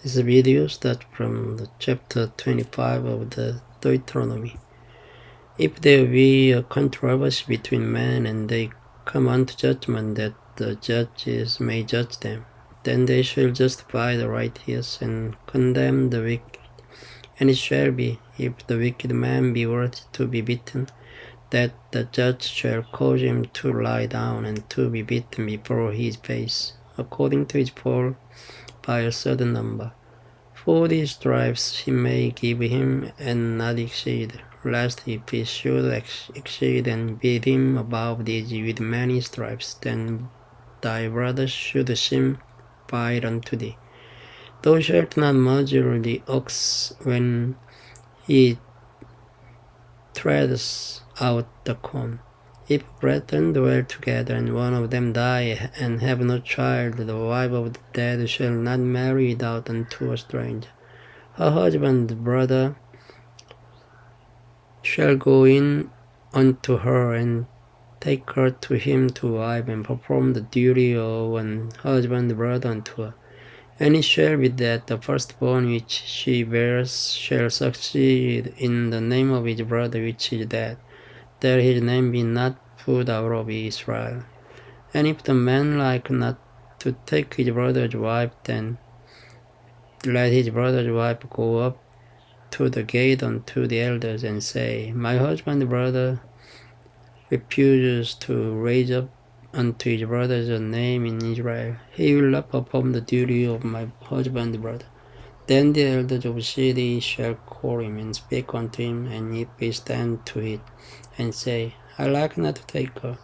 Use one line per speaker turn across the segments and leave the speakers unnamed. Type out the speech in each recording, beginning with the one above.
This video starts from the chapter 25 of the Deuteronomy. If there be a controversy between men and they come unto judgment that the judges may judge them, then they shall justify the righteous and condemn the wicked. And it shall be, if the wicked man be worthy to be beaten, that the judge shall cause him to lie down and to be beaten before his face, according to his fault, by a certain number. 40 stripes he may give him, and not exceed, lest if he should exceed and beat him above these with many stripes, then thy brother should seem fight unto thee. Thou shalt not muzzle the ox when he treads out the corn. If brethren dwell together, and one of them die, and have no child, the wife of the dead shall not marry without unto a stranger. Her husband's brother shall go in unto her, and take her to him to wife, and perform the duty of an husband's brother unto her. And it shall be that the firstborn which she bears shall succeed in the name of his brother which is dead, that his name be not put out of Israel. And if the man like not to take his brother's wife, then let his brother's wife go up to the gate unto the elders, and say, My husband's brother refuses to raise up unto his brother's name in Israel. He will not perform the duty of my husband's brother. Then the elders of the city shall call him, and speak unto him, and if he stand to it, and say, I like not to take her,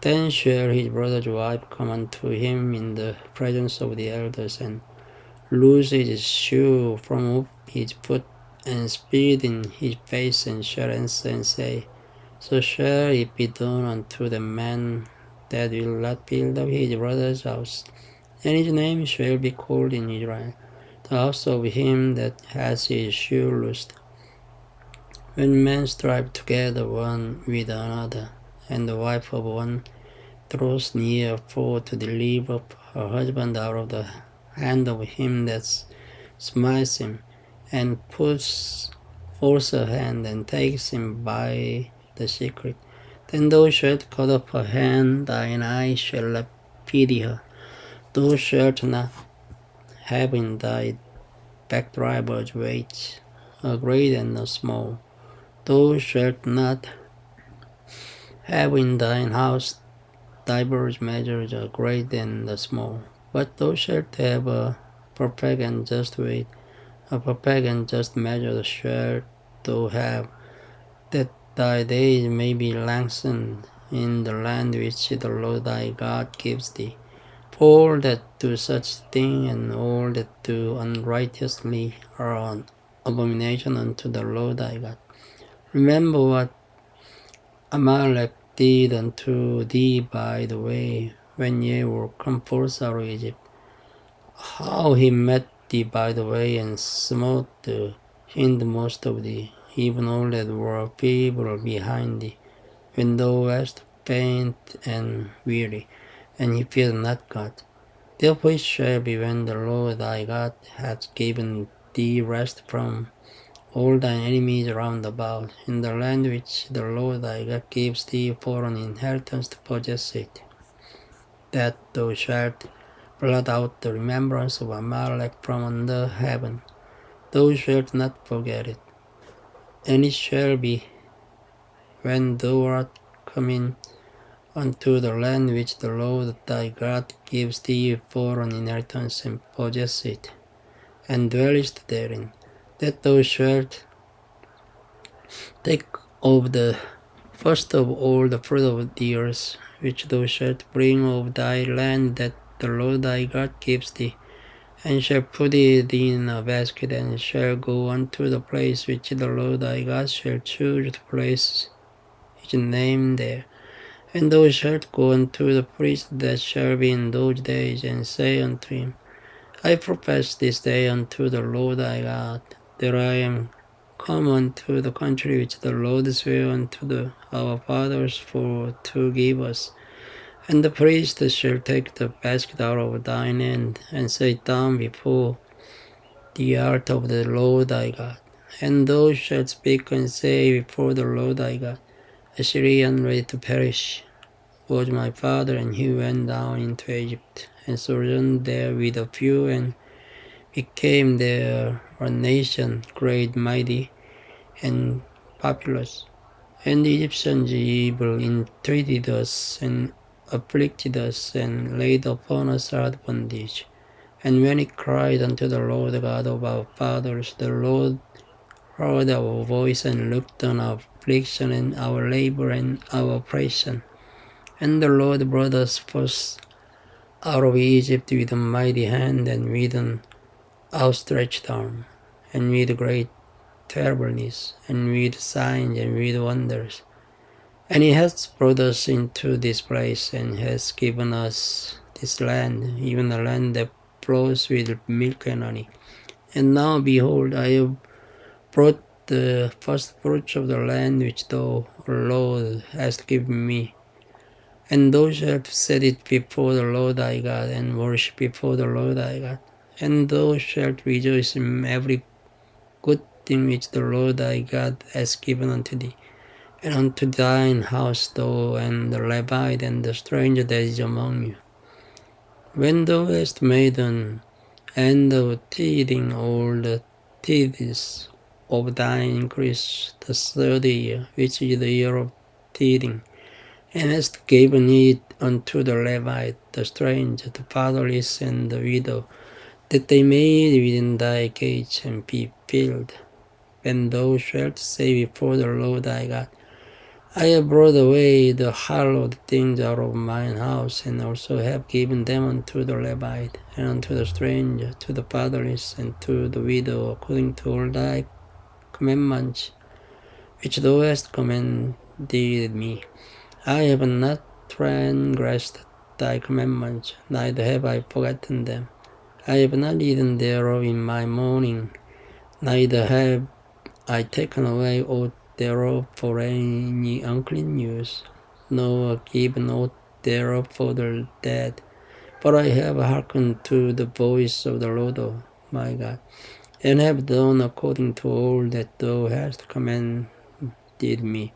then shall his brother's wife come unto him in the presence of the elders, and loose his shoe from off his foot, and spit in his face, and shall answer and say, So shall it be done unto the man that will not build up his brother's house, and his name shall be called in Israel, the house of him that has his shoe loosed. When men strive together one with another, and the wife of one draws near for to deliver her husband out of the hand of him that smites him, and puts forth her hand, and takes him by the secret, then thou shalt cut off her hand, thine eye shall not pity her. Thou shalt not have in thy backdriver's weight, a great and a small. Thou shalt not have in thine house divers measures, a great and a small. But thou shalt have a perfect and just weight, a perfect and just measure shalt thou have, that thy days may be lengthened in the land which the Lord thy God gives thee. For all that do such thing, and all that do unrighteously, are an abomination unto the Lord thy God. Remember what Amalek did unto thee by the way, when ye were come forth out of Egypt, how he met thee by the way, and smote the hindmost of thee, even all that were feeble behind thee, when thou wast faint and weary, and he feared not God. Therefore it shall be, when the Lord thy God hath given thee rest from all thine enemies round about, in the land which the Lord thy God gives thee for an inheritance to possess it, that thou shalt blot out the remembrance of Amalek from under heaven. Thou shalt not forget it. And it shall be, when thou art come in unto the land which the Lord thy God gives thee for an inheritance, and possess it, and dwellest therein, that thou shalt take of the first of all the fruit of the earth, which thou shalt bring of thy land that the Lord thy God gives thee, and shall put it in a basket, and shall go unto the place which the Lord thy God shall choose to place his name there. And thou shalt go unto the priest that shall be in those days, and say unto him, I profess this day unto the Lord thy God, that I am come unto the country which the Lord sware unto our fathers for to give us. And the priest shall take the basket out of thine hand, and set it down before the art of the Lord thy God. And thou shalt speak and say before the Lord thy God, a Syrian ready to perish was my father, and he went down into Egypt, and sojourned there with a few, and became there a nation, great, mighty, and populous. And the Egyptians evil entreated us, and afflicted us, and laid upon us hard bondage. And when we cried unto the Lord God of our fathers, the Lord heard our voice, and looked on our affliction, and our labor, and our oppression. And the Lord brought us forth out of Egypt with a mighty hand, and with an outstretched arm, and with great terribleness, and with signs, and with wonders. And he has brought us into this place, and has given us this land, even a land that flows with milk and honey. And now, behold, I have brought the first fruits of the land which thou, O Lord, hast given me. And thou shalt set it before the Lord thy God, and worship before the Lord thy God. And thou shalt rejoice in every good thing which the Lord thy God has given unto thee. And unto thine house thou, and the Levite, and the stranger that is among you. When thou hast made an end of tithing all the tithes of thine increase, the third year, which is the year of tithing, and hast given it unto the Levite, the stranger, the fatherless, and the widow, that they may live within thy gates and be filled. When thou shalt say before the Lord thy God, I have brought away the hallowed things out of mine house, and also have given them unto the Levite, and unto the stranger, to the fatherless, and to the widow, according to all thy commandments, which thou hast commanded me. I have not transgressed thy commandments, neither have I forgotten them. I have not eaten thereof in my mourning, neither have I taken away aught thereof for any unclean use, nor given aught thereof for the dead. But I have hearkened to the voice of the Lord my God, and have done according to all that thou hast commanded me.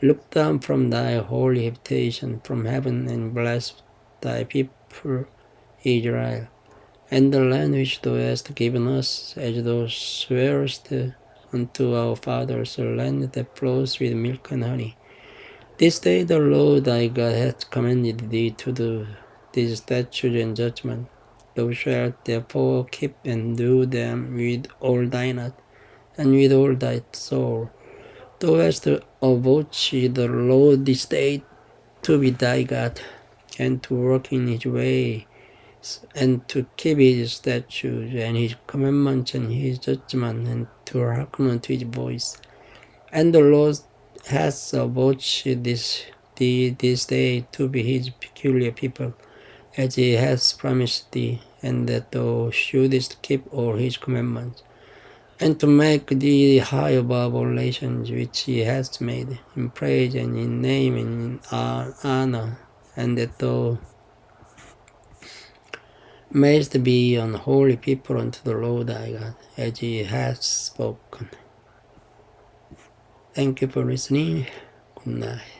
Look down from thy holy habitation from heaven, and bless thy people Israel, and the land which thou hast given us, as thou swearest unto our fathers, a land that flows with milk and honey. This day the Lord thy God hath commanded thee to do these statutes and judgments. Thou shalt therefore keep and do them with all thine heart, and with all thy soul. Thou hast avouched the Lord this day to be thy God, and to walk in his ways, and to keep his statutes, and his commandments, and his judgments, and to hearken unto his voice. And the Lord has avouched this day to be his peculiar people, as he has promised thee, and that thou shouldest keep all his commandments, and to make thee high above all nations which he has made, in praise and in name and in honor, and that thou mayest be an holy people unto the Lord thy God, as he has spoken. Thank you for listening. Good night.